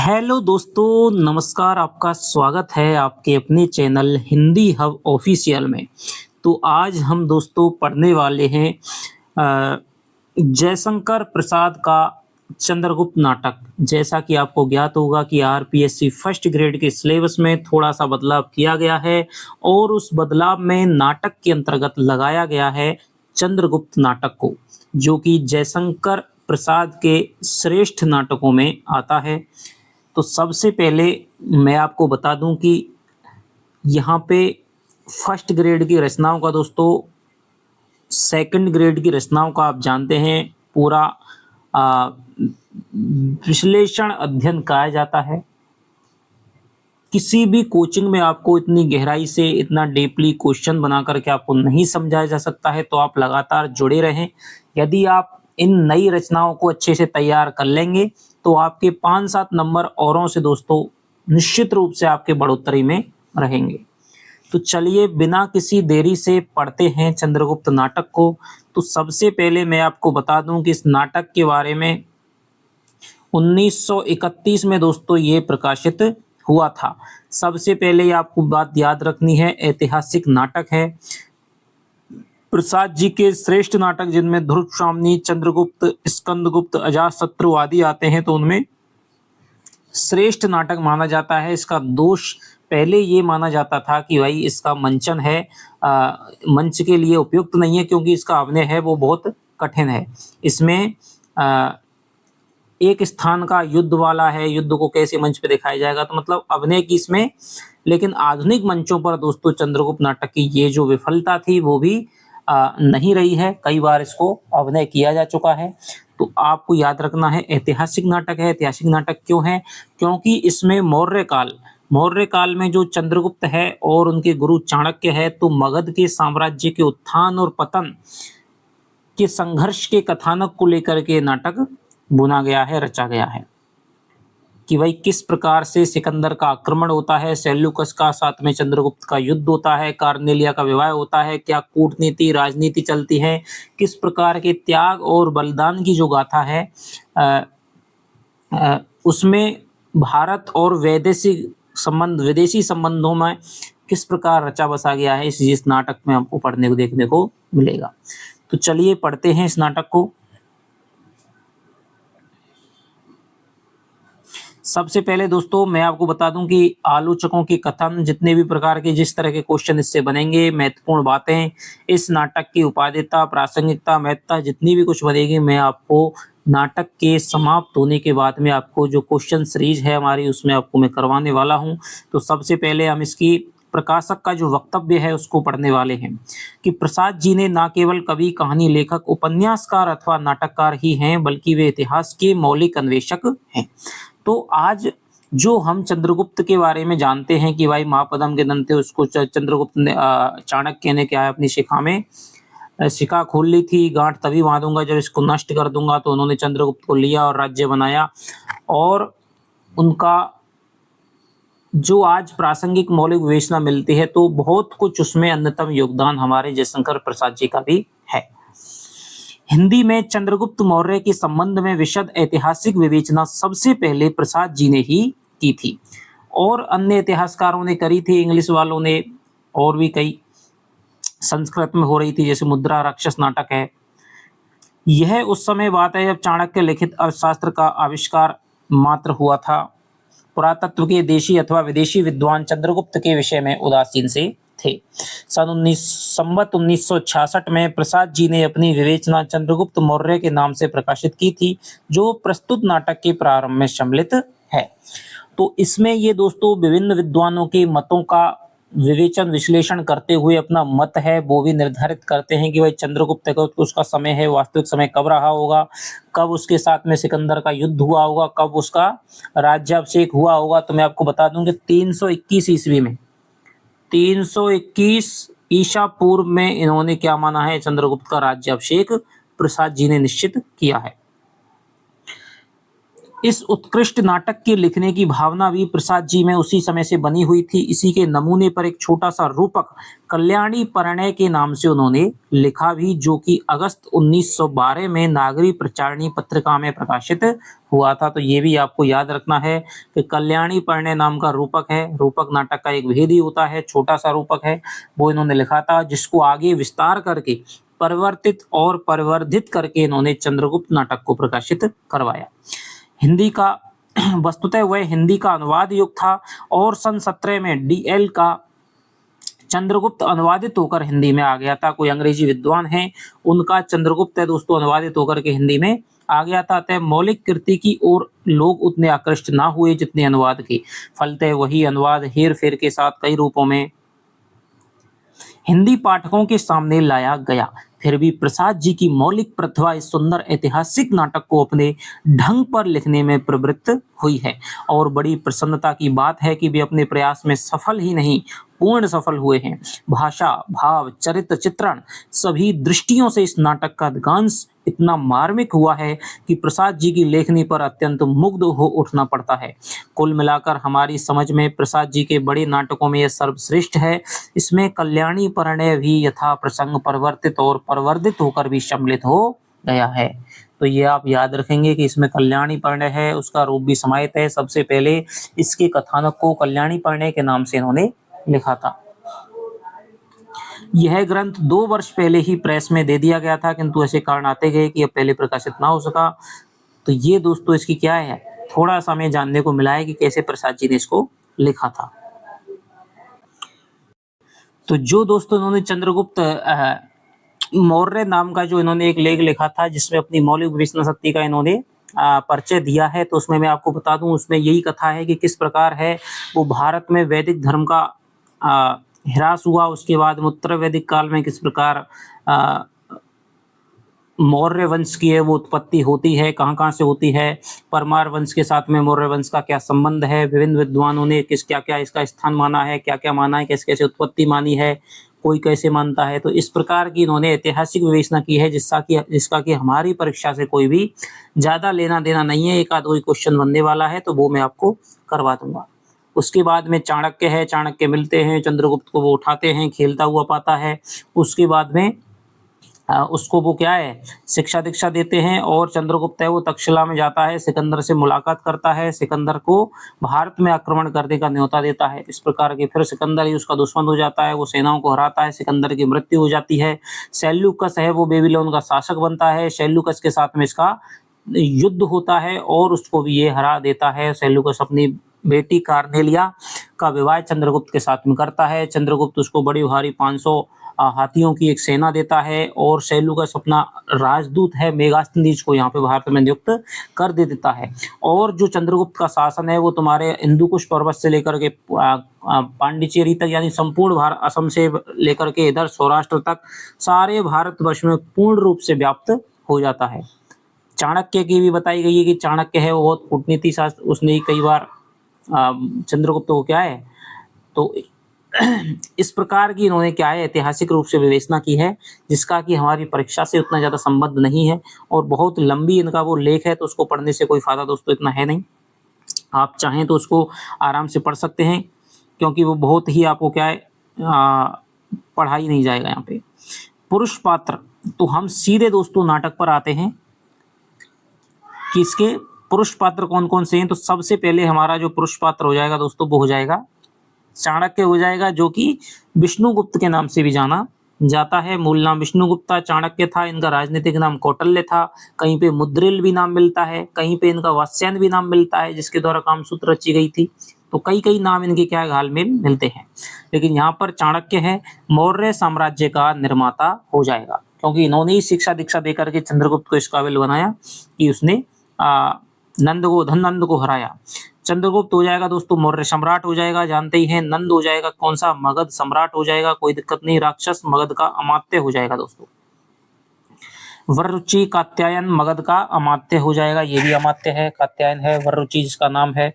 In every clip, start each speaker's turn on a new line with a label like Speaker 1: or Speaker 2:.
Speaker 1: Hello दोस्तों, नमस्कार। आपका स्वागत है आपके अपने चैनल हिंदी हब ऑफिशियल में। तो आज हम दोस्तों पढ़ने वाले हैं जयशंकर प्रसाद का चंद्रगुप्त नाटक। जैसा कि आपको ज्ञात होगा कि आरपीएससी फर्स्ट ग्रेड के सिलेबस में थोड़ा सा बदलाव किया गया है और उस बदलाव में नाटक के अंतर्गत लगाया गया है चंद्रगुप्त नाटक को, जो कि जयशंकर प्रसाद के श्रेष्ठ नाटकों में आता है। तो सबसे पहले मैं आपको बता दूं कि यहाँ पे फर्स्ट ग्रेड की रचनाओं का दोस्तों सेकंड ग्रेड की रचनाओं का आप जानते हैं पूरा आ, विश्लेषण अध्ययन कराया जाता है। किसी भी कोचिंग में आपको इतनी गहराई से इतना डीपली क्वेश्चन बना करके आपको नहीं समझाया जा सकता है, तो आप लगातार जुड़े रहें। यदि आप इन नई रचनाओं को अच्छे से तैयार कर लेंगे तो आपके 5-7 नंबर औरों से दोस्तों निश्चित रूप से आपके बढ़ोतरी में रहेंगे। तो चलिए बिना किसी देरी से पढ़ते हैं चंद्रगुप्त नाटक को। तो सबसे पहले मैं आपको बता दूं कि इस नाटक के बारे में 1931 में दोस्तों ये प्रकाशित हुआ था। सबसे पहले आपको बात याद रखनी है, ऐतिहासिक नाटक है। प्रसाद जी के श्रेष्ठ नाटक जिनमें ध्रुवशामनी, चंद्रगुप्त, स्कंदगुप्त, अजातशत्रु आदि आते हैं, तो उनमें श्रेष्ठ नाटक माना जाता है। इसका दोष पहले ये माना जाता था कि भाई इसका मंचन है, मंच के लिए उपयुक्त नहीं है, क्योंकि इसका अभिनय है वो बहुत कठिन है। इसमें एक स्थान का युद्ध वाला है, युद्ध को कैसे मंच पे दिखाया जाएगा, तो मतलब अभिनय की इसमें। लेकिन आधुनिक मंचों पर दोस्तों चंद्रगुप्त नाटक की ये जो विफलता थी वो भी नहीं रही है। कई बार इसको अभिनय किया जा चुका है। तो आपको याद रखना है ऐतिहासिक नाटक है। ऐतिहासिक नाटक क्यों है? क्योंकि इसमें मौर्य काल में जो चंद्रगुप्त है और उनके गुरु चाणक्य है, तो मगध के साम्राज्य के उत्थान और पतन के संघर्ष के कथानक को लेकर के नाटक बुना गया है, रचा गया है कि भाई किस प्रकार से सिकंदर का आक्रमण होता है, सेल्यूकस का साथ में चंद्रगुप्त का युद्ध होता है, कार्नेलिया का विवाह होता है, क्या कूटनीति राजनीति चलती है, किस प्रकार के त्याग और बलिदान की जो गाथा है उसमें भारत और विदेशी संबंधों में किस प्रकार रचा बसा गया है, इस नाटक में हमको पढ़ने को देखने को मिलेगा। तो चलिए पढ़ते हैं इस नाटक को। सबसे पहले दोस्तों मैं आपको बता दूं कि आलोचकों के कथन, जितने भी प्रकार के जिस तरह के क्वेश्चन इससे बनेंगे, महत्वपूर्ण बातें, इस नाटक की उपादेयता, प्रासंगिकता, महत्ता, जितनी भी कुछ बनेगी, मैं आपको नाटक के समाप्त होने के बाद में आपको जो क्वेश्चन सीरीज है हमारी उसमें आपको मैं करवाने वाला हूं। तो सबसे पहले हम इसकी प्रकाशक का जो वक्तव्य है उसको पढ़ने वाले हैं कि प्रसाद जी ने न केवल कवि, कहानी लेखक, उपन्यासकार अथवा नाटककार ही हैं, बल्कि वे इतिहास के मौलिक अन्वेषक हैं। तो आज जो हम चंद्रगुप्त के बारे में जानते हैं कि भाई महापद्म के दंते उसको चंद्रगुप्त ने चाणक्य ने क्या है अपनी शिखा में शिखा खोल ली थी, गांठ तभी बांधूंगा जब इसको नष्ट कर दूंगा। तो उन्होंने चंद्रगुप्त को लिया और राज्य बनाया, और उनका जो आज प्रासंगिक मौलिक विवेचना मिलती है तो बहुत कुछ उसमें अन्यतम योगदान हमारे जयशंकर प्रसाद जी का भी है। हिंदी में चंद्रगुप्त मौर्य के संबंध में विशद ऐतिहासिक विवेचना सबसे पहले प्रसाद जी ने ही की थी, और अन्य इतिहासकारों ने करी थी, इंग्लिश वालों ने, और भी कई संस्कृत में हो रही थी, जैसे मुद्रा राक्षस नाटक है। यह उस समय बात है जब चाणक्य लिखित अर्थशास्त्र का आविष्कार मात्र हुआ था। पुरातत्व के देशी अथवा विदेशी विद्वान चंद्रगुप्त के विषय में उदासीन से थे। संवत 1966 में प्रसाद जी ने अपनी विवेचना चंद्रगुप्त मौर्य के नाम से प्रकाशित की थी, जो प्रस्तुत नाटक के प्रारंभ में सम्मिलित है। तो इसमें ये दोस्तों विभिन्न विद्वानों के मतों का विवेचन विश्लेषण करते हुए अपना मत है वो भी निर्धारित करते हैं कि भाई चंद्रगुप्त का उसका समय है, वास्तविक समय कब रहा होगा, कब उसके साथ में सिकंदर का युद्ध हुआ होगा, कब उसका राज्याभिषेक हुआ होगा। तो मैं आपको बता दूं कि 321 ईस्वी में, 321 ईसा पूर्व में इन्होंने क्या माना है, चंद्रगुप्त का राज्याभिषेक प्रसाद जी ने निश्चित किया है। इस उत्कृष्ट नाटक के लिखने की भावना भी प्रसाद जी में उसी समय से बनी हुई थी। इसी के नमूने पर एक छोटा-सा रूपक कल्याणी परिणय के नाम से उन्होंने लिखा भी, जो कि अगस्त 1912 में नागरी प्रचारणी पत्रिका में प्रकाशित हुआ था। तो ये भी आपको याद रखना है कि कल्याणी परिणय नाम का रूपक है। रूपक नाटक का एक भेद ही होता है, छोटा-सा रूपक है, वो इन्होंने लिखा था, जिसको आगे विस्तार करके परिवर्तित और परिवर्धित करके इन्होंने चंद्रगुप्त नाटक को प्रकाशित करवाया। हिंदी का वस्तुतः वह हिंदी का अनुवाद युग था और सन 17 में डीएल का चंद्रगुप्त अनुवादित होकर हिंदी में आ गया था। कोई अंग्रेजी विद्वान हैं, उनका चंद्रगुप्त है दोस्तों अनुवादित होकर के हिंदी में आ गया था। अतः मौलिक कृति की ओर लोग उतने आकृष्ट ना हुए जितने अनुवाद के। फलतः वही अनुवाद हेर फेर के साथ कई रूपों में हिंदी पाठकों के सामने लाया गया। फिर भी प्रसाद जी की मौलिक प्रतिभा इस सुंदर ऐतिहासिक नाटक को अपने ढंग पर लिखने में प्रवृत्त हुई है और बड़ी प्रसन्नता की बात है कि वे अपने प्रयास में सफल ही नहीं, पूर्ण सफल हुए हैं। भाषा, भाव, चरित्र, चित्रण सभी दृष्टियों से इस नाटक का अधिकांश इतना मार्मिक हुआ है कि प्रसाद जी की लेखनी पर अत्यंत मुग्ध हो उठना पड़ता है। कुल मिलाकर हमारी समझ में प्रसाद जी के बड़े नाटकों में यह सर्वश्रेष्ठ है। इसमें कल्याणी परिणय भी यथा प्रसंग परिवर्तित और परिवर्धित होकर भी सम्मिलित हो गया है। तो ये आप याद रखेंगे कि इसमें कल्याणी परिणय है, उसका रूप भी समाहित है। सबसे पहले इसके कथानक को कल्याणी परिणय के नाम से इन्होंने लिखा था। यह ग्रंथ 2 वर्ष पहले ही प्रेस में दे दिया गया था, किंतु ऐसे कारण आते गए कि अब पहले प्रकाशित ना हो सका। तो ये दोस्तों इसकी क्या है, थोड़ा सा हमें जानने को मिला है कि कैसे प्रसाद जी ने इसको लिखा था। तो जो दोस्तों इन्होंने चंद्रगुप्त मौर्य नाम का जो इन्होंने एक लेख लिखा था, जिसमें अपनी मौलिक विवेचना शक्ति का इन्होंने परिचय दिया है, तो उसमें मैं आपको बता दूं, उसमें यही कथा है कि किस प्रकार है वो भारत में वैदिक धर्म का ह्रास हुआ। उसके बाद उत्तर वैदिक काल में किस प्रकार मौर्य वंश की है वो उत्पत्ति होती है, कहाँ-कहाँ से होती है, परमार वंश के साथ में मौर्य वंश का क्या संबंध है, विभिन्न विद्वानों ने किस क्या-क्या इसका स्थान माना है, क्या-क्या माना है, कैसे-कैसे उत्पत्ति मानी है, कोई कैसे मानता है। तो इस प्रकार की इन्होंने ऐतिहासिक विवेचना की है, जिसका कि हमारी परीक्षा से कोई भी ज़्यादा लेना-देना नहीं है। एक आध कोई क्वेश्चन बनने वाला है तो वो मैं आपको करवा दूँगा। उसके बाद में चाणक्य है, चाणक्य मिलते हैं, चंद्रगुप्त को वो उठाते हैं, खेलता हुआ पाता है। उसके बाद में उसको वो क्या है, शिक्षा दीक्षा देते हैं और चंद्रगुप्त है वो तक्षशिला में जाता है, सिकंदर से मुलाकात करता है, सिकंदर को भारत में आक्रमण करने का न्योता देता है। इस प्रकार के फिर सिकंदर ही उसका दुश्मन हो जाता है, वो सेनाओं को हराता है, सिकंदर की मृत्यु हो जाती है। सेल्यूकस है वो बेबीलोन का शासक बनता है, सेल्यूकस के साथ में इसका युद्ध होता है और उसको भी ये हरा देता है। सेल्यूकस अपनी बेटी कार्नेलिया का विवाह चंद्रगुप्त के साथ में करता है। चंद्रगुप्त उसको बड़ी भारी 500 हाथियों की एक सेना देता है और सेल्यूकस अपना राजदूत है मेगास्थनीज को यहाँ पे भारत में नियुक्त कर देता है। और जो चंद्रगुप्त का शासन है वो तुम्हारे हिंदुकुश पर्वत से लेकर के पांडिचेरी तक, यानी संपूर्ण भारत, असम से लेकर के इधर सौराष्ट्र तक सारे भारतवर्ष में पूर्ण रूप से व्याप्त हो जाता है। चाणक्य की भी बताई गई है कि चाणक्य है वो बहुत कूटनीति शास्त्र, उसने कई बार चंद्रगुप्त को क्या है तो इस प्रकार की इन्होंने क्या है ऐतिहासिक रूप से विवेचना की है, जिसका कि हमारी परीक्षा से उतना ज़्यादा संबंध नहीं है और बहुत लंबी इनका वो लेख है, तो उसको पढ़ने से कोई फायदा दोस्तों इतना है नहीं। आप चाहें तो उसको आराम से पढ़ सकते हैं, क्योंकि वो बहुत ही आपको क्या है पढ़ा ही नहीं जाएगा यहाँ पे। पुरुष पात्र, तो हम सीधे दोस्तों नाटक पर आते हैं कि इसके पुरुष पात्र कौन कौन से हैं। तो सबसे पहले हमारा जो पुरुष पात्र हो जाएगा दोस्तों वो हो जाएगा चाणक्य हो जाएगा, जो कि विष्णुगुप्त के नाम से भी जाना जाता है। मूल नाम विष्णुगुप्त था, चाणक्य था, इनका राजनीतिक नाम कौटिल्य था। कहीं पे मुद्रिल भी नाम मिलता है, कहीं पे इनका वात्स्यन भी नाम मिलता है, जिसके द्वारा कामसूत्र रची गई थी। तो कई कई नाम इनके क्या घाल में मिलते हैं, लेकिन यहाँ पर चाणक्य है मौर्य साम्राज्य का निर्माता हो जाएगा, क्योंकि इन्होंने ही शिक्षा दीक्षा देकर के चंद्रगुप्त को इस काबिल बनाया कि उसने नंद को हराया। चंद्रगुप्त हो जाएगा दोस्तों मौर्य सम्राट हो जाएगा, जानते ही हैं। नंद हो जाएगा कौन सा, मगध सम्राट हो जाएगा, कोई दिक्कत नहीं, राक्षस मगध का अमात्य हो जाएगा दोस्तों। वररुचि कात्यायन मगध का अमात्य हो जाएगा, ये भी अमात्य है, कात्यायन है, वररुचि जिसका नाम है।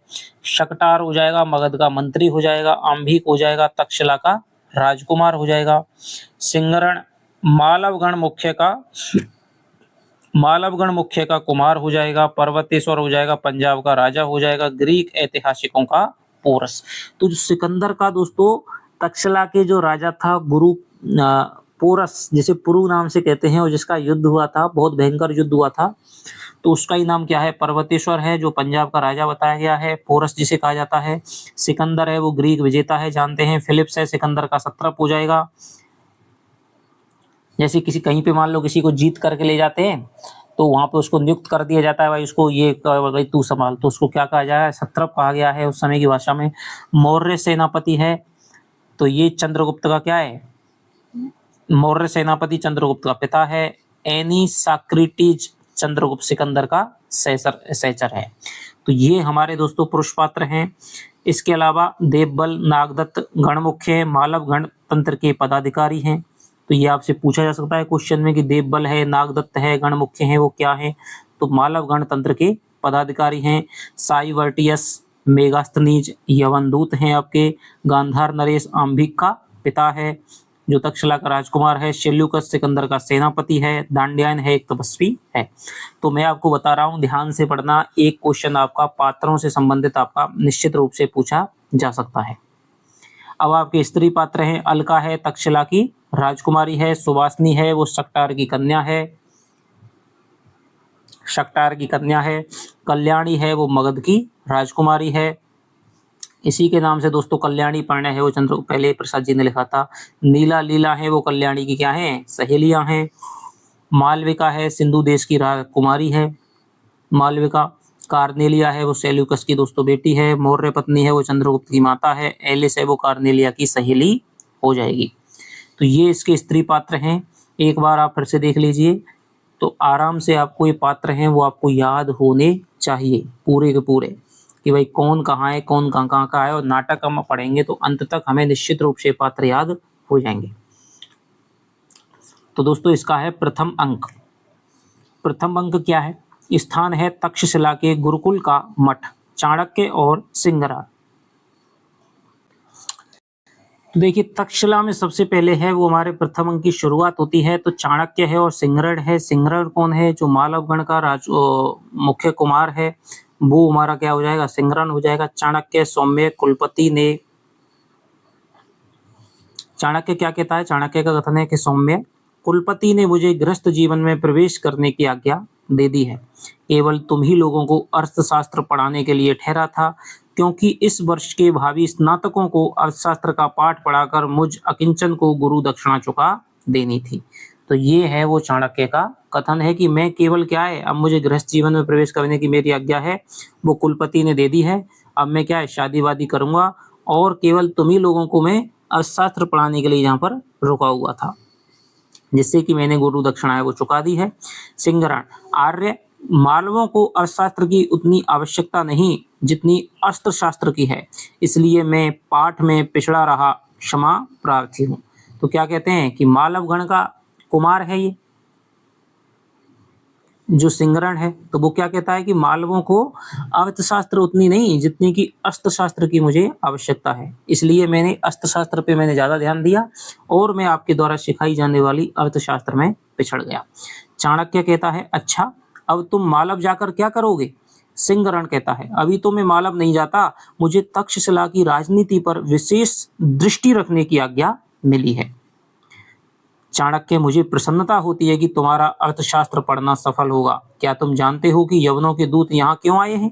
Speaker 1: शकटार हो जाएगा मगध का मंत्री हो जाएगा, आंभिक हो जाएगा तक्षशिला का राजकुमार हो जाएगा। सिंगरण मालवगण मुख्य का मालवगण मुख्य का कुमार हो जाएगा, पर्वतेश्वर हो जाएगा, पंजाब का राजा हो जाएगा, ग्रीक ऐतिहासिकों का पोरस। तो जो सिकंदर का दोस्तों तक्षशिला के जो राजा था गुरु पोरस, जिसे पुरु नाम से कहते हैं, और जिसका युद्ध हुआ था, बहुत भयंकर युद्ध हुआ था, तो उसका ही नाम क्या है? पर्वतेश्वर है, जो पंजाब का राजा बताया गया है। पोरस जिसे कहा जाता है। सिकंदर है वो ग्रीक विजेता है, जानते हैं। फिलिप्स है सिकंदर का सत्रप हो जाएगा। जैसे किसी कहीं पे मान लो किसी को जीत करके ले जाते हैं, तो वहां पे उसको नियुक्त कर दिया जाता है, भाई उसको ये भाई तू संभाल, तो उसको क्या कहा जाए? सत्रप कहा गया है उस समय की भाषा में। मौर्य सेनापति है, तो ये चंद्रगुप्त का क्या है? मौर्य सेनापति चंद्रगुप्त का पिता है। एनी साक्रेटिस चंद्रगुप्त सिकंदर का सहचर है। तो ये हमारे दोस्तों पुरुष पात्र हैं। इसके अलावा देवबल, नागदत्त गणमुख्य, मालव गणतंत्र के पदाधिकारी हैं। तो ये आपसे पूछा जा सकता है क्वेश्चन में कि देवबल है, नागदत्त है, गणमुख्य है, वो क्या है? तो मालव गणतंत्र के पदाधिकारी हैं। साइवर्टियस मेगास्थनीज यवनदूत हैं आपके। गांधार नरेश आंभिक का पिता है, जो तक्षशिला का राजकुमार है। शेल्यूकस सिकंदर का सेनापति है। दांड्यायन है एक तपस्वी है। तो मैं आपको बता रहा हूं, ध्यान से पढ़ना। एक क्वेश्चन आपका पात्रों से संबंधित आपका निश्चित रूप से पूछा जा सकता है। अब आपके स्त्री पात्र हैं। अलका है तक्षशिला की राजकुमारी है। सुवासनी है वो शक्टार की कन्या है। कल्याणी है वो मगध की राजकुमारी है। इसी के नाम से दोस्तों कल्याणी पाण्य है वो चंद्र पहले प्रसाद जी ने लिखा था। नीला लीला है वो कल्याणी की क्या है? सहेलियां हैं। मालविका है सिंधु देश की राजकुमारी है मालविका। कार्नेलिया है वो सेल्यूकस की दोस्तों बेटी है। मौर्य पत्नी है वो चंद्रगुप्त की माता है। एलिस है वो कार्नेलिया की सहेली हो जाएगी। तो ये इसके स्त्री पात्र हैं। एक बार आप फिर से देख लीजिए, तो आराम से आपको ये पात्र हैं वो आपको याद होने चाहिए पूरे के पूरे, कि भाई कौन कहाँ है, कौन कहाँ कहाँ का है। और नाटक हम पढ़ेंगे तो अंत तक हमें निश्चित रूप से पात्र याद हो जाएंगे। तो दोस्तों इसका है प्रथम अंक। प्रथम अंक क्या है? स्थान है तक्षशिला के गुरुकुल का मठ, चाणक्य और सिंगरार। तो देखिए तक्षशिला में सबसे पहले है वो हमारे प्रथम अंक की शुरुआत होती है, तो चाणक्य है और सिंगरण है। सिंगरण कौन है? जो मालवगण का मुख्य कुमार है, वो हमारा क्या हो जाएगा? सिंगरण हो जाएगा। चाणक्य सौम्य कुलपति ने, चाणक्य क्या कहता है? चाणक्य का कथन है कि सौम्य कुलपति ने मुझे गृहस्थ जीवन में प्रवेश करने की आज्ञा दे दी है। केवल तुम ही लोगों को अर्थशास्त्र पढ़ाने के लिए ठहरा था, क्योंकि इस वर्ष के भावी स्नातकों को अर्थशास्त्र का पाठ पढ़ाकर मुझ अकिंचन को गुरु दक्षिणा चुका देनी थी। तो ये है वो चाणक्य का कथन है कि मैं केवल क्या है, अब मुझे गृहस्थ जीवन में प्रवेश करने की मेरी आज्ञा है, वो कुलपति ने दे दी है। अब मैं क्या है, शादी वादी करूंगा और केवल तुम ही लोगों को मैं अर्थशास्त्र पढ़ाने के लिए यहाँ पर रुका हुआ था, जिससे कि मैंने गुरु दक्षिणा है वो चुका दी है। सिंगरण, आर्य मालवों को अर्थशास्त्र की उतनी आवश्यकता नहीं जितनी अस्त्रशास्त्र की है, इसलिए मैं पाठ में पिछड़ा रहा, क्षमा प्रार्थी हूँ। तो क्या कहते हैं कि मालव गण का कुमार है ये जो सिंगरण है, तो वो क्या कहता है कि मालवों को अर्थशास्त्र उतनी नहीं जितनी कि अस्त्रशास्त्र की मुझे आवश्यकता है, इसलिए मैंने अस्त्रशास्त्र पे मैंने ज्यादा ध्यान दिया और मैं आपके द्वारा सिखाई जाने वाली अर्थशास्त्र में पिछड़ गया। चाणक्य कहता है अच्छा अब तुम मालव जाकर क्या करोगे? सिंगरण कहता है अभी तो मैं मालव नहीं जाता, मुझे तक्षशिला की राजनीति पर विशेष दृष्टि रखने की आज्ञा मिली है। चाणक्य, मुझे प्रसन्नता होती है कि तुम्हारा अर्थशास्त्र पढ़ना सफल होगा। क्या तुम जानते हो कि यवनों के दूत यहाँ क्यों आए हैं?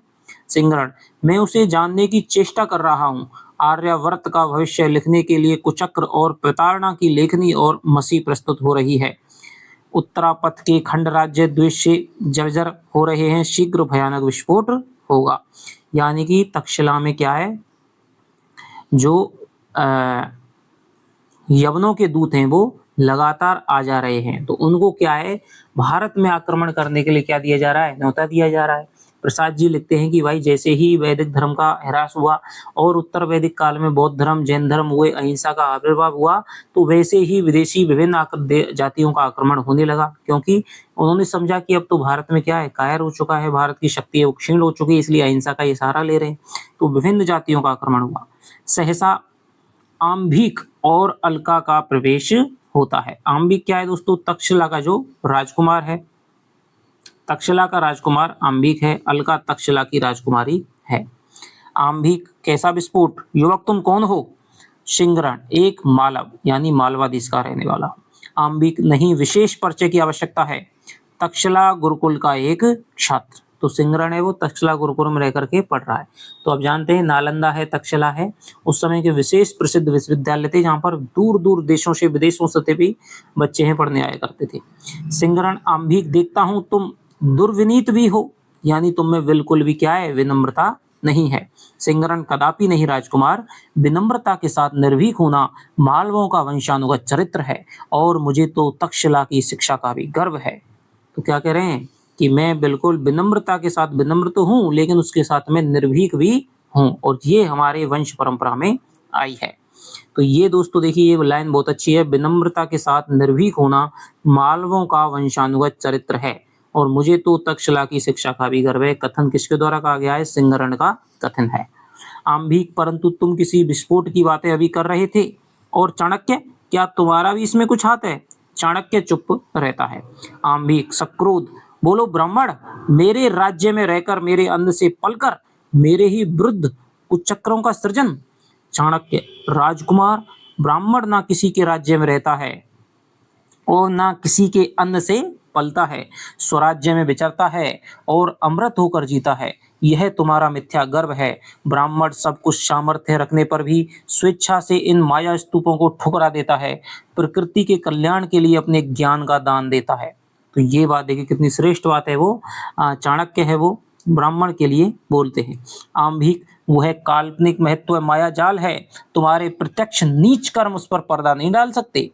Speaker 1: सिंगरण, मैं उसे जानने की चेष्टा कर रहा हूँ। आर्यावर्त का भविष्य लिखने के लिए कुचक्र और प्रताड़ना की लेखनी और मसी प्रस्तुत हो रही है। उत्तरापथ के खंड राज्य द्वेष से जर्जर हो रहे हैं, शीघ्र भयानक विस्फोट होगा। यानी कि तक्षशिला में क्या है, जो यवनों के दूत हैं वो लगातार आ जा रहे हैं, तो उनको क्या है, भारत में आक्रमण करने के लिए क्या दिया जा रहा है, न्योता दिया जा रहा है। प्रसाद जी लिखते हैं कि भाई जैसे ही वैदिक धर्म का ह्रास हुआ और उत्तर वैदिक काल में बौद्ध धर्म जैन धर्म हुए, अहिंसा का आविर्भाव हुआ, तो वैसे ही विदेशी विभिन्न जातियों का आक्रमण होने लगा, क्योंकि उन्होंने समझा कि अब तो भारत में क्या है, कायर हो चुका है, भारत की शक्ति है क्षीण हो चुकी है, इसलिए अहिंसा का ये सहारा ले रहे हैं। तो विभिन्न जातियों का आक्रमण हुआ। सहसा आंभिक और अलका का प्रवेश होता है। आंभिक क्या है दोस्तों? तक्षशिला का जो राजकुमार है। तक्षशिला का राजकुमार आम्बिक है, अलका तक्षशिला की राजकुमारी है। आम्बिक कैसा विस्फोट, युवक तुम कौन हो? सिंगरण एक मालव यानी मालवा देश का रहने वाला। आम्बिक नहीं, विशेष परिचय की आवश्यकता है, तक्षशिला गुरुकुल का एक छात्र। तो सिंगरण है वो तक्षशिला गुरुकुल में रह करके पढ़ रहा है। तो अब जानते हैं नालंदा है, तक्षशिला है, उस समय के विशेष प्रसिद्ध विश्वविद्यालय थे जहाँ पर दूर दूर देशों से विदेशों से भी बच्चे हैं पढ़ने आया करते थे। सिंगरण आम्बिक देखता हूँ तुम दुर्विनीत भी हो, यानी तुम में बिल्कुल भी क्या है, विनम्रता नहीं है। सिंगरण कदापि नहीं राजकुमार, विनम्रता के साथ निर्भीक होना मालवों का वंशानुगत चरित्र है और मुझे तो तक्षशिला की शिक्षा का भी गर्व है। तो क्या कह रहे हैं कि मैं बिल्कुल विनम्रता के साथ विनम्र तो हूँ लेकिन उसके साथ मैं निर्भीक भी हूँ और ये हमारे वंश परंपरा में आई है। तो ये दोस्तों देखिए ये लाइन बहुत अच्छी है, विनम्रता के साथ निर्भीक होना मालवों का वंशानुगत चरित्र है और मुझे तो तक्षशिला की शिक्षा का भी गर्व है। कथन किसके द्वारा कहा गया है? सिंगरण का कथन है। आम्बिक परंतु तुम किसी विस्फोट की बातें अभी कर रहे थे और चाणक्य क्या तुम्हारा भी इसमें कुछ हाथ है? चाणक्य चुप रहता है। आम्बिक सक्रोध, बोलो ब्राह्मण, मेरे राज्य में रहकर मेरे अन्न से पलकर मेरे ही विरुद्ध कुचक्रों का सृजन। चाणक्य राजकुमार, ब्राह्मण ना किसी के राज्य में रहता है और ना किसी के अन्न से पलता है, स्वराज्य में विचरता है और अमृत होकर जीता है। यह तुम्हारा मिथ्या गर्व है। ब्राह्मण सब कुछ सामर्थ्य रखने पर भी स्वेच्छा से इन माया स्तूपों को ठुकरा देता है, प्रकृति के कल्याण के लिए अपने ज्ञान का दान देता है। तो ये बात देखिए कितनी श्रेष्ठ बात है, वो चाणक्य है वो ब्राह्मण के लिए बोलते हैं। आम्बिक वह काल्पनिक महत्व माया जाल है, तुम्हारे प्रत्यक्ष नीच कर्म उस पर पर्दा नहीं डाल सकते।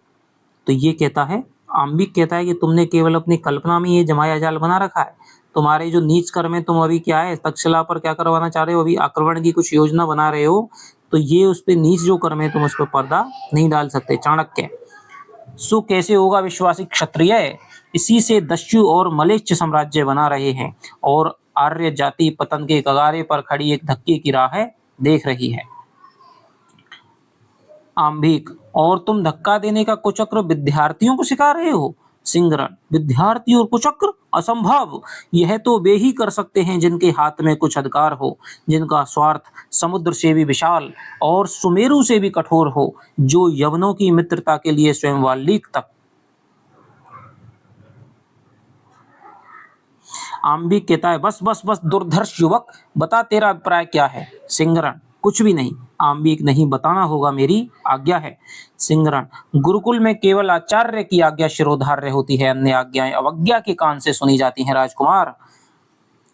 Speaker 1: तो ये कहता है, आम्बिक कहता है कि तुमने केवल अपनी कल्पना में ये माया जाल बना रखा है, तुम्हारे जो नीच कर्म है, तुम अभी क्या है तक्षशिला पर क्या करवाना चाह रहे हो, अभी आक्रमण की कुछ योजना बना रहे हो, तो ये उस पे नीच जो कर्म है तुम उस पर पर्दा नहीं डाल सकते। चाणक्य सो कैसे होगा विश्वासी क्षत्रिय, इसी से दस्यु और मलेच्छ साम्राज्य बना रहे हैं और आर्य जाति पतन के कगारे पर खड़ी एक धक्के की राह देख रही है। आम्बिक और तुम धक्का देने का कुचक्र विद्यार्थियों को सिखा रहे हो? सिंगरण विद्यार्थी और कुचक्र, असंभव, यह तो वे ही कर सकते हैं जिनके हाथ में कुछ अधिकार हो, जिनका स्वार्थ समुद्र से भी विशाल और सुमेरु से भी कठोर हो, जो यवनों की मित्रता के लिए स्वयं वाल्मीकि तक। आम्बिक कहता है बस बस बस दुर्धर्ष युवक, बता तेरा अभिप्राय क्या है? सिंगरण कुछ भी नहीं। आम्बिक नहीं, बताना होगा, मेरी आज्ञा है। सिंगरण गुरुकुल में केवल आचार्य की आज्ञा शिरोधार्य होती है, अन्य आज्ञाएं अवज्ञा के कान से सुनी जाती हैं राजकुमार।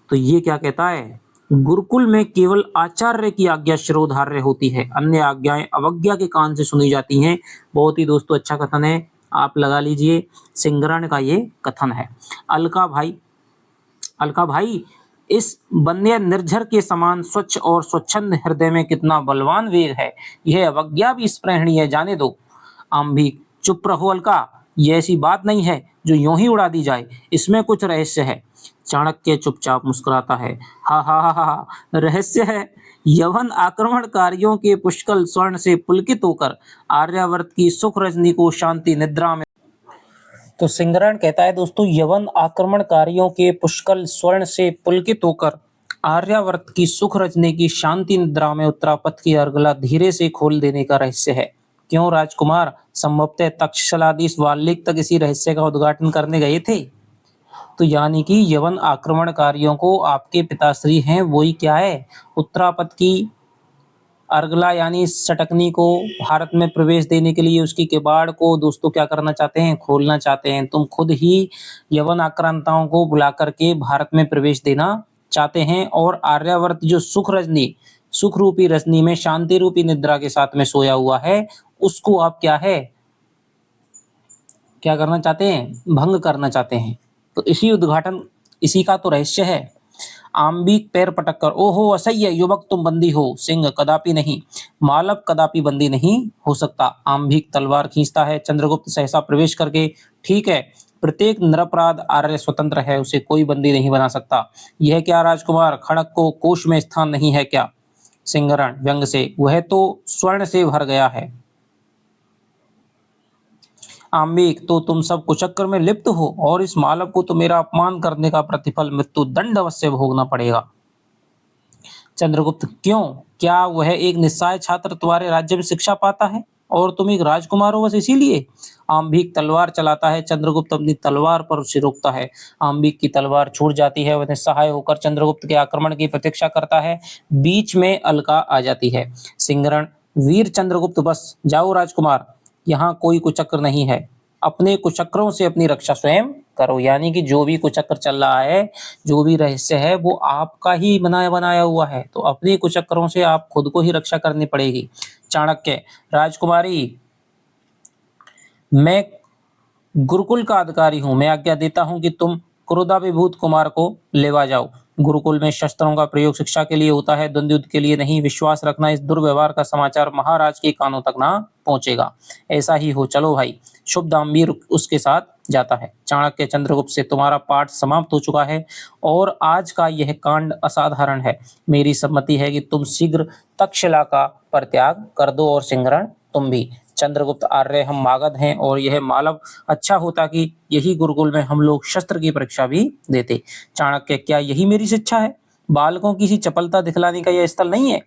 Speaker 1: तो ये क्या कहता है? गुरुकुल में केवल आचार्य की आज्ञा शिरोधार्य होती है, अन्य आज्ञाएं अवज्ञा के कान से सुनी जाती हैं। बहुत ही दोस्तों अच्छा कथन है, आप लगा लीजिए, सिंगरण का ये कथन है। अलका भाई इस बंध्य निर्झर के समान स्वच्छ और स्वच्छंद हृदय में कितना बलवान वेग है, यह अवज्ञा भी स्पृहणीय है, जाने दो। आम्बिक चुप रहो अलका, ये ऐसी बात नहीं है जो यूं ही उड़ा दी जाए, इसमें कुछ रहस्य है। चाणक्य चुपचाप मुस्कुराता है, हा हा हा हा, रहस्य है? यवन आक्रमणकारियों के पुष्कल स्वर्ण से पुलकित होकर आर्यावर्त की सुख रजनी को शांति निद्रा में। तो सिंगरण कहता है दोस्तों, यवन आक्रमणकारियों के पुष्कल स्वर्ण से पुलकित होकर आर्यावर्त की सुख रजने की शांति निद्रा में उत्तरापथ की अर्गला धीरे से खोल देने का रहस्य है। क्यों राजकुमार, संभवतः तक्षशिलाधीश वाल्मीकि तक इसी रहस्य का उद्घाटन करने गए थे। तो यानी कि यवन आक्रमणकारियों को आपके पिताश्री हैं वही क्या है, उत्तरापथ की अर्गला यानी सटकनी को भारत में प्रवेश देने के लिए उसकी किवाड़ को दोस्तों क्या करना चाहते हैं, खोलना चाहते हैं। तुम खुद ही यवन आक्रांताओं को बुला करके भारत में प्रवेश देना चाहते हैं और आर्यावर्त जो सुख रूपी रजनी में शांति रूपी निद्रा के साथ में सोया हुआ है, उसको आप क्या है, क्या करना चाहते हैं, भंग करना चाहते हैं। तो इसी का तो रहस्य है। आम्बिक पैर पटक कर, ओहो असह्य युवक, तुम बंदी हो। सिंह कदापि नहीं, मालव कदापि बंदी नहीं हो सकता। आम्बिक तलवार खींचता है, चंद्रगुप्त सहसा प्रवेश करके, ठीक है, प्रत्येक निरपराध आर्य स्वतंत्र है, उसे कोई बंदी नहीं बना सकता। यह क्या राजकुमार, खड़क को कोष में स्थान नहीं है क्या? सिंगरण व्यंग से, वह तो स्वर्ण से भर गया है। आम्बिक, तो तुम सब कुचक्र में लिप्त हो और इस मालव को तो मेरा अपमान करने का प्रतिफल मृत्यु दंड अवश्य भोगना पड़ेगा। चंद्रगुप्त, क्यों? क्या वह एक निस्सहाय छात्र तुम्हारे राज्य में शिक्षा पाता है और तुम एक राजकुमार हो बस इसीलिए? आम्बिक तलवार चलाता है। चंद्रगुप्त अपनी तलवार पर उसे रोकता है। आम्बिक की तलवार छूट जाती है। वह निस्सहाय होकर चंद्रगुप्त के आक्रमण की प्रतीक्षा करता है। बीच में अलका आ जाती है। सिंगरण, वीर चंद्रगुप्त, बस जाओ राजकुमार, यहाँ कोई कुचक्र नहीं है। अपने कुचक्रों से अपनी रक्षा स्वयं करो। यानी कि जो भी कुचक्र चल रहा है, जो भी रहस्य है, वो आपका ही बनाया बनाया हुआ है, तो अपने कुचक्रों से आप खुद को ही रक्षा करनी पड़ेगी। चाणक्य, राजकुमारी, मैं गुरुकुल का अधिकारी हूँ, मैं आज्ञा देता हूँ कि तुम क्रोधाभिभूत कुमार को लेवा जाओ। गुरुकुल में शस्त्रों का प्रयोग शिक्षा के लिए होता है, द्वंद्व युद्ध के लिए नहीं। विश्वास रखना, इस दुर्व्यवहार का समाचार महाराज के कानों तक ना पहुंचेगा। ऐसा ही हो, चलो भाई। शुभ दामवीर उसके साथ जाता है। चाणक्य, चंद्रगुप्त से तुम्हारा पाठ समाप्त हो चुका है और आज का यह कांड असाधारण है। मेरी सम्मति है कि तुम शीघ्र तक्षशिला का परित्याग कर दो और सिंहरण तुम भी। चंद्रगुप्त आर्य, हम मागध हैं और यह मालव, अच्छा होता कि यही गुरुकुल में हम लोग शस्त्र की परीक्षा भी देते। चाणक्य, क्या यही मेरी शिक्षा है? बालकों की सी चपलता दिखलाने का यह स्थल नहीं है।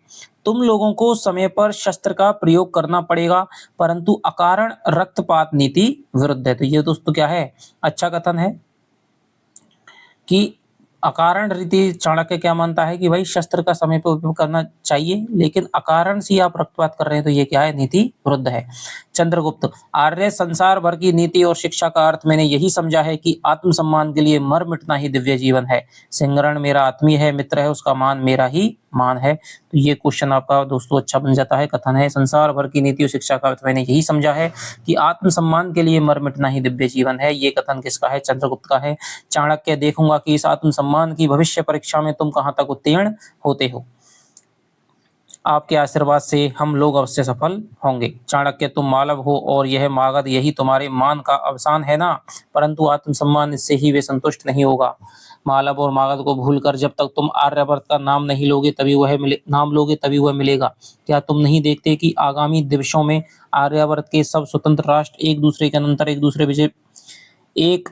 Speaker 1: तुम लोगों को समय पर शस्त्र का प्रयोग करना पड़ेगा, परंतु अकारण रक्तपात नीति विरुद्ध है। तो ये दोस्तों क्या है? अच्छा कथन है कि अकारण रीति, चाणक्य क्या मानता है कि भाई शस्त्र का समय पर उपयोग करना चाहिए, लेकिन अकारण से आप रक्तपात कर रहे हैं तो ये क्या है? नीति विरुद्ध है। चंद्रगुप्त, आर्य संसार भर की नीति और शिक्षा का अर्थ मैंने यही समझा है कि आत्मसम्मान के लिए मर मिटना ही दिव्य जीवन है। सिंहरण मेरा आत्मीय है, मित्र है, उसका मान मेरा ही मान है। तो ये क्वेश्चन आपका दोस्तों अच्छा बन जाता है। कथन है, संसार भर की नीति और शिक्षा का अर्थ मैंने यही समझा है कि आत्मसम्मान के लिए मर मिटना ही दिव्य जीवन है। ये कथन किसका है? चंद्रगुप्त का है। चाणक्य, देखूंगा कि इस आत्मसम्मान की भविष्य परीक्षा में तुम कहां तक उत्तीर्ण होते हो। आपके आशीर्वाद से हम लोग अवश्य सफल होंगे। चाणक्य, तुम मालव हो और यह मागध, यही तुम्हारे मान का अवसान है ना? परंतु आत्मसम्मान, इससे ही वे संतुष्ट नहीं होगा। मालव और मागध को भूलकर जब तक तुम आर्यवर्त का नाम नहीं लोगे तभी वह मिलेगा। क्या तुम नहीं देखते कि आगामी दिवसों में आर्यवर्त के सब स्वतंत्र राष्ट्र एक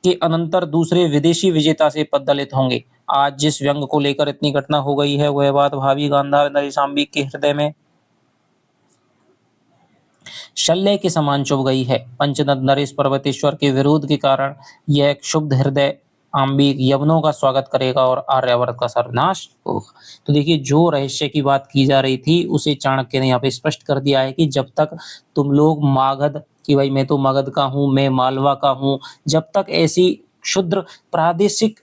Speaker 1: के अनंतर दूसरे विदेशी विजेता से पददलित होंगे। आज जिस व्यंग को लेकर इतनी घटना हो गई है, वह बात भावी गांधार नरेशांबिक के हृदय में शल्य के समान चुभ गई है। पंचनद नरेश पर्वतेश्वर के विरोध के कारण यह क्षुब्ध हृदय आम्बिक यवनों का स्वागत करेगा और आर्यावर्त का सर्वनाश होगा। तो देखिए, जो रहस्य की बात की जा रही थी उसे चाणक्य ने यहाँ पे स्पष्ट कर दिया है कि जब तक तुम लोग मागध, कि भाई मैं तो मगध का हूँ, मैं मालवा का हूँ, जब तक ऐसी क्षुद्र प्रादेशिक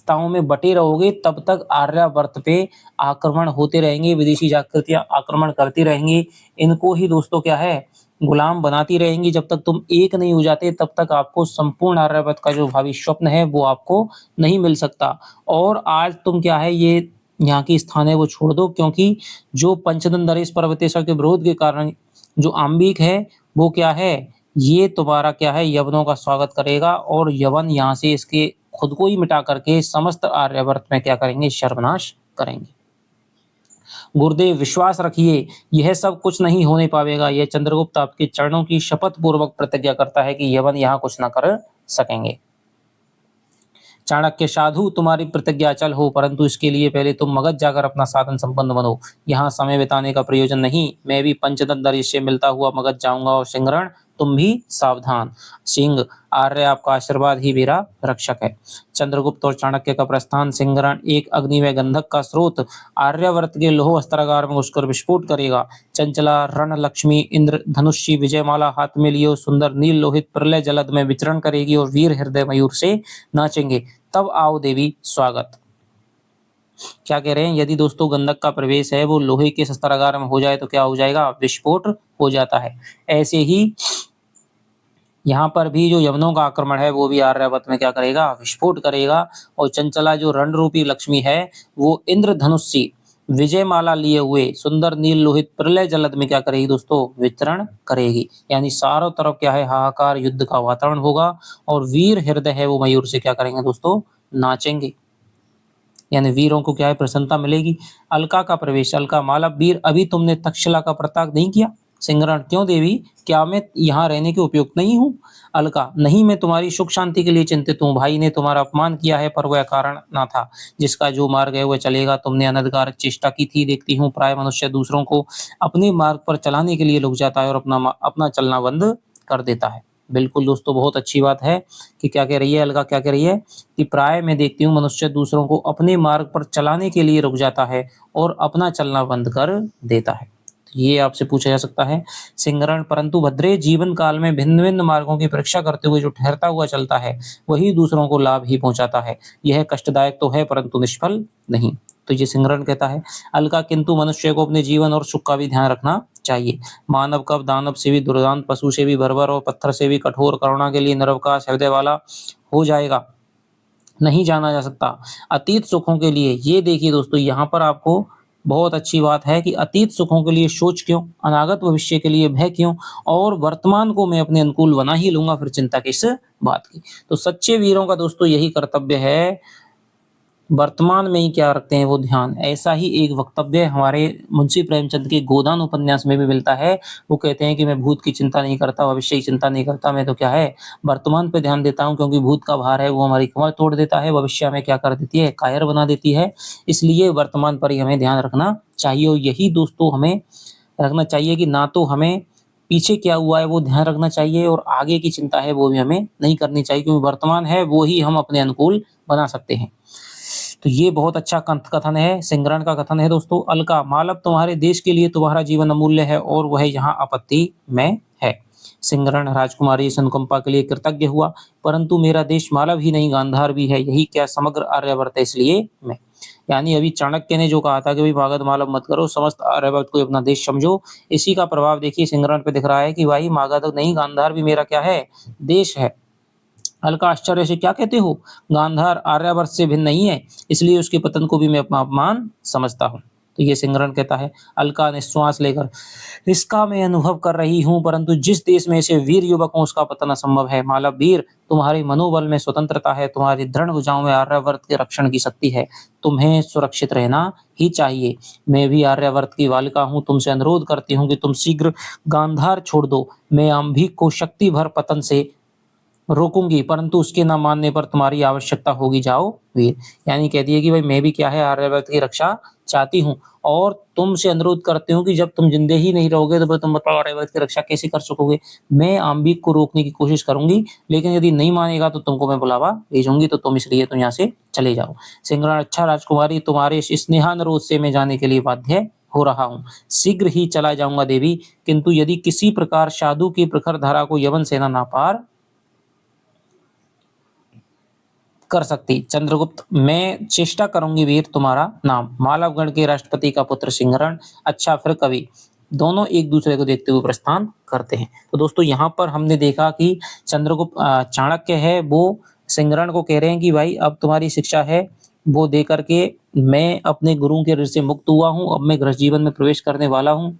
Speaker 1: ताओं में बटे रहोगे तब तक आर्यावर्त पे आक्रमण होते रहेंगे, विदेशी जाकृतियां आक्रमण करती रहेंगी, इनको ही दोस्तों क्या है, गुलाम बनाती रहेंगी। जब तक तुम एक नहीं हो जाते तब तक आपको संपूर्ण आर्यावर्त का जो भावी स्वप्न है वो आपको नहीं मिल सकता। और आज तुम क्या है, ये यहाँ की स्थान है वो छोड़ दो, क्योंकि जो पंचदन नरेश पर्वतेश्वर के विरोध के कारण जो आम्बिक है वो क्या है, ये तुम्हारा क्या है, यवनों का स्वागत करेगा और यवन यहाँ से इसके खुद को ही मिटा करके समस्त आर्यावर्त में क्या करेंगे, सर्वनाश करेंगे। गुरुदेव विश्वास रखिए, यह सब कुछ नहीं होने पाएगा। यह चंद्रगुप्त आपके चरणों की शपथ पूर्वक प्रतिज्ञा करता है कि यवन यहाँ कुछ न कर सकेंगे। चाणक्य, साधु तुम्हारी प्रतिज्ञा अचल हो, परंतु इसके लिए पहले तुम मगध जाकर अपना साधन संपन्न बनो। यहाँ समय बिताने का प्रयोजन नहीं, मैं भी पंचदंत नरेश से मिलता हुआ मगध जाऊंगा और सिंहरण तुम भी सावधान। सिंह, आर्य आपका आशीर्वाद ही मेरा रक्षक है। चंद्रगुप्त और चाणक्य का प्रस्थान। सिंहरण एक अग्नि में गंधक का स्रोत आर्यावर्त के लोह अस्त्रागार में घुसकर विस्फोट करेगा। चंचला रण लक्ष्मी इंद्र धनुषी विजयमाला हाथ में लिए सुंदर नील लोहित प्रलय जलद में विचरण करेगी और वीर हृदय मयूर से नाचेंगे। तब आओ देवी स्वागत। क्या कह रहे हैं, यदि दोस्तों गंधक का प्रवेश है वो लोहे के शस्त्रागार में हो जाए तो क्या हो जाएगा, विस्फोट हो जाता है। ऐसे ही यहाँ पर भी जो यवनों का आक्रमण है वो भी आर्यावर्त में क्या करेगा, विस्फोट करेगा। और चंचला जो रण रूपी लक्ष्मी है वो इंद्रधनुषी विजयमाला लिए हुए सुंदर नील लोहित प्रलय जलद में क्या करेगी दोस्तों, वितरण करेगी। यानी चारों तरफ क्या है, हाहाकार युद्ध का वातावरण होगा और वीर हृदय है वो मयूर से क्या करेंगे दोस्तों, नाचेंगे। यानी वीरों को क्या है, प्रसन्नता मिलेगी। अलका का प्रवेश। अलका, मालव वीर, अभी तुमने तक्षशिला का परित्याग नहीं किया, सिंगरण, क्यों देवी, क्या मैं यहाँ रहने के उपयुक्त नहीं हूँ? अलका, नहीं, मैं तुम्हारी सुख शांति के लिए चिंतित हूँ। भाई ने तुम्हारा अपमान किया है, पर वह कारण न था। जिसका जो मार्ग है वह चलेगा। तुमने अनधिकार चेष्टा की थी। देखती हूँ प्राय मनुष्य दूसरों को अपने मार्ग पर चलाने के लिए रुक जाता है और अपना चलना बंद कर देता है। बिल्कुल दोस्तों, बहुत अच्छी बात है कि क्या कह रही है अलका, क्या कह रही है कि प्राय मैं देखती हूँ मनुष्य दूसरों को अपने मार्ग पर चलाने के लिए रुक जाता है और अपना चलना बंद कर देता है। तो ये आपसे पूछा जा सकता है। सिंगरण, परंतु भद्रे, जीवन काल में भिन्न भिन्न मार्गों की परीक्षा करते हुए जो ठहरता हुआ चलता है वही दूसरों को लाभ ही पहुंचाता है। यह कष्टदायक तो है परंतु निष्फल नहीं। तो ये सिंगरण कहता है। अलका, किंतु मनुष्य को अपने जीवन और सुख का भी ध्यान रखना चाहिए। मानव कब दानव से भी दुर्दांत, पशु से भी बर्बर और पत्थर से भी कठोर, करुणा के लिए निरवकाश हृदय वाला हो जाएगा, नहीं जाना जा सकता। अतीत सुखों के लिए, ये देखिए दोस्तों, यहाँ पर आपको बहुत अच्छी बात है कि अतीत सुखों के लिए सोच क्यों, अनागत भविष्य के लिए भय क्यों, और वर्तमान को मैं अपने अनुकूल बना ही लूंगा, फिर चिंता किस बात की। तो सच्चे वीरों का दोस्तों यही कर्तव्य है, वर्तमान में ही क्या रखते हैं वो ध्यान। ऐसा ही एक वक्तव्य हमारे मुंशी प्रेमचंद के गोदान उपन्यास में भी मिलता है। वो कहते हैं कि मैं भूत की चिंता नहीं करता, भविष्य की चिंता नहीं करता, मैं तो क्या है वर्तमान पे ध्यान देता हूँ, क्योंकि भूत का भार है वो हमारी कमर तोड़ देता है, भविष्य में क्या कर देती है, कायर बना देती है। इसलिए वर्तमान पर ही हमें ध्यान रखना चाहिए। और यही दोस्तों हमें रखना चाहिए कि ना तो हमें पीछे क्या हुआ है वो ध्यान रखना चाहिए, और आगे की चिंता है वो भी हमें नहीं करनी चाहिए, क्योंकि वर्तमान है वो ही हम अपने अनुकूल बना सकते हैं। तो ये बहुत अच्छा कथन है, सिंगरण का कथन है दोस्तों। अलका, मालव, तुम्हारे देश के लिए तुम्हारा जीवन अमूल्य है और वह यहाँ आपत्ति में है। सिंगरण, राजकुमारी इस अनुकंपा के लिए कृतज्ञ हुआ, परंतु मेरा देश मालव ही नहीं गांधार भी है, यही क्या समग्र आर्यावर्त है, इसलिए मैं। यानी अभी चाणक्य ने जो कहा था कि भाई मागध मालव मत करो, समस्त आर्यावर्त को अपना देश समझो, इसी का प्रभाव देखिए सिंगरण पे दिख रहा है कि भाई मागध नहीं गांधार भी मेरा क्या है, देश है। अलका, आश्चर्य से क्या कहते हो, गांधार आर्यावर्त से भिन्न नहीं है, इसलिए उसके पतन को भी मैं अपना अपमान समझता हूँ। तो ये सिंगरण कहता है। अलका ने श्वास लेकर, इसका मैं अनुभव कर रही हूँ, परंतु जिस देश में ऐसे वीर युवक हों उसका पतन असंभव है। मालव वीर, तुम्हारे मनोबल में स्वतंत्रता है, तुम्हारी दृढ़ भुजाओं में आर्यावर्त के रक्षण की शक्ति है, तुम्हें सुरक्षित रहना ही चाहिए। मैं भी आर्यावर्त की बालिका हूँ, तुमसे अनुरोध करती हूँ कि तुम शीघ्र गांधार छोड़ दो। मैं अम्भिक को शक्ति भर पतन से रोकूंगी, परंतु उसके न मानने पर तुम्हारी आवश्यकता होगी, जाओ वीर। यानी कहती है कि भाई मैं भी क्या है आर्यावर्त की रक्षा चाहती हूँ, और तुमसे अनुरोध करती हूँ कि जब तुम जिंदे ही नहीं रहोगे तो फिर तुम बताओ आर्यावर्त की रक्षा कैसे कर सकोगे। मैं आम्बिक को रोकने की कोशिश करूंगी, लेकिन यदि नहीं मानेगा तो तुमको मैं बुलावा भेजूंगी, तो तुम इसलिए तो यहाँ से चले जाओ। सिंगरण, अच्छा राजकुमारी, तुम्हारे इस स्नेहानुरोध से मैं जाने के लिए बाध्य हो रहा हूँ, शीघ्र ही चला जाऊंगा देवी, किंतु यदि किसी प्रकार साधु की प्रखर धारा को यवन सेना ना पार कर सकती। चंद्रगुप्त, मैं चेष्टा करूंगी वीर, तुम्हारा नाम। मालवगण के राष्ट्रपति का पुत्र सिंगरण। अच्छा, फिर कवि। दोनों एक दूसरे को देखते हुए प्रस्थान करते हैं। तो दोस्तों यहाँ पर हमने देखा कि चंद्रगुप्त चाणक्य है वो सिंगरण को कह रहे हैं कि भाई अब तुम्हारी शिक्षा है वो दे करके मैं अपने गुरु के ऋण से मुक्त हुआ हूँ, अब मैं गृहस्थ जीवन में प्रवेश करने वाला हूँ।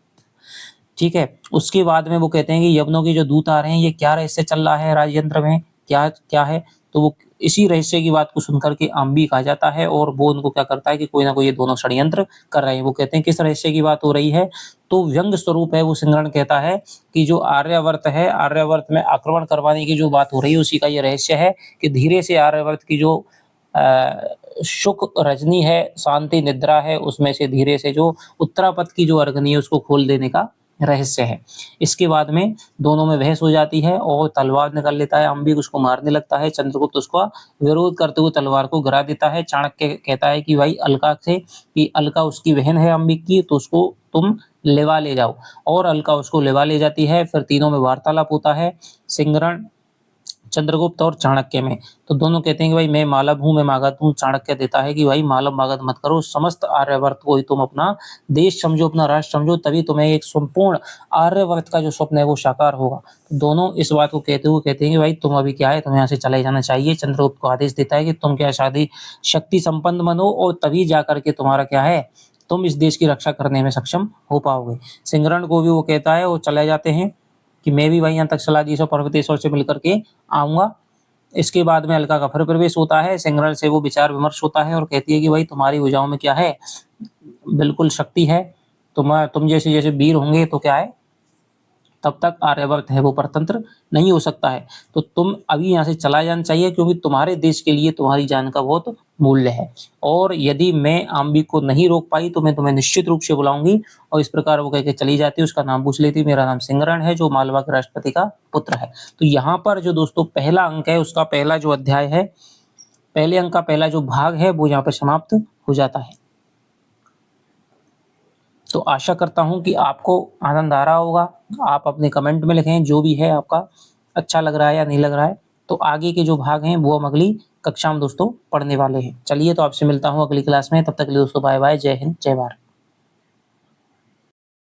Speaker 1: ठीक है, उसके बाद में वो कहते हैं कि यवनों के जो दूत आ रहे हैं, ये क्या रहस्य चल रहा है राजयंत्र में, क्या क्या है। तो वो इसी रहस्य की बात को सुनकर के अम्बिक आ जाता है, और वो उनको क्या करता है कि कोई ना कोई ये दोनों षड्यंत्र कर रहे हैं। वो कहते हैं किस रहस्य की बात हो रही है, तो व्यंग स्वरूप है वो सिंगरण कहता है कि जो आर्यावर्त है, आर्यावर्त में आक्रमण करवाने की जो बात हो रही है उसी का ये रहस्य है कि धीरे से आर्यावर्त की जो सुख रजनी है, शांति निद्रा है, उसमें से धीरे से जो उत्तरापथ की जो अग्नि है उसको खोल देने का रहस्य है। इसके बाद में दोनों में बहस हो जाती है और तलवार निकाल लेता है, अम्बिक उसको मारने लगता है, चंद्रगुप्त उसका विरोध करते हुए तलवार को गिरा देता है। चाणक्य कहता है कि भाई अलका से, कि अलका उसकी बहन है अम्बिक की, तो उसको तुम लेवा ले जाओ, और अलका उसको लेवा ले जाती है। फिर तीनों में वार्तालाप होता है, सिंगरण, चंद्रगुप्त और चाणक्य में। तो दोनों कहते हैं कि भाई मैं मालव हूँ, मैं मागध हूँ। चाणक्य देता है कि भाई मालव मागध मत करो, समस्त आर्यावर्त को ही तुम अपना देश समझो, अपना राष्ट्र समझो, तभी तुम्हें एक संपूर्ण आर्यावर्त का जो स्वप्न है वो साकार होगा। तो दोनों इस बात को कहते हुए कहते हैं कि भाई तुम अभी क्या है, तुम्हें यहाँ से चले जाना चाहिए। चंद्रगुप्त को आदेश देता है कि तुम क्या शादी शक्ति संपन्न बनो, और तभी जाकर के तुम्हारा क्या है, तुम इस देश की रक्षा करने में सक्षम हो पाओगे। सिंगरण को भी वो कहता है, वो चले जाते हैं कि मैं भी भाई यहाँ तक सलादीसो पर्वतेश्वर से मिलकर के आऊंगा। इसके बाद में अलका का फिर प्रवेश होता है, सिंगरण से वो विचार विमर्श होता है और कहती है कि भाई तुम्हारी भुजाओं में क्या है, बिल्कुल शक्ति है, तुम जैसे जैसे वीर होंगे तो क्या है, तब तक आर्यवर्त है वो परतंत्र नहीं हो सकता है। तो तुम अभी यहाँ से चला जाना चाहिए, क्योंकि तुम्हारे देश के लिए तुम्हारी जान का बहुत मूल्य है। और यदि मैं आम्बी को नहीं रोक पाई तो मैं तुम्हें निश्चित रूप से बुलाऊंगी। और इस प्रकार वो कह के चली जाती है, उसका नाम पूछ लेती, मेरा नाम सिंगरण है, जो मालवा के राष्ट्रपति का पुत्र है। तो यहाँ पर जो दोस्तों पहला अंक है, उसका पहला जो अध्याय है, पहले अंक का पहला जो भाग है वो यहाँ पर समाप्त हो जाता है। तो आशा करता हूँ कि आपको आनंद आ रहा होगा। आप अपने कमेंट में लिखें जो भी है आपका अच्छा लग रहा है या नहीं लग रहा है। तो आगे के जो भाग हैं वो हम अगली कक्षा में दोस्तों पढ़ने वाले हैं। चलिए, तो आपसे मिलता हूँ अगली क्लास में। तब तक के लिए दोस्तों बाय बाय, जय हिंद, जय भारत।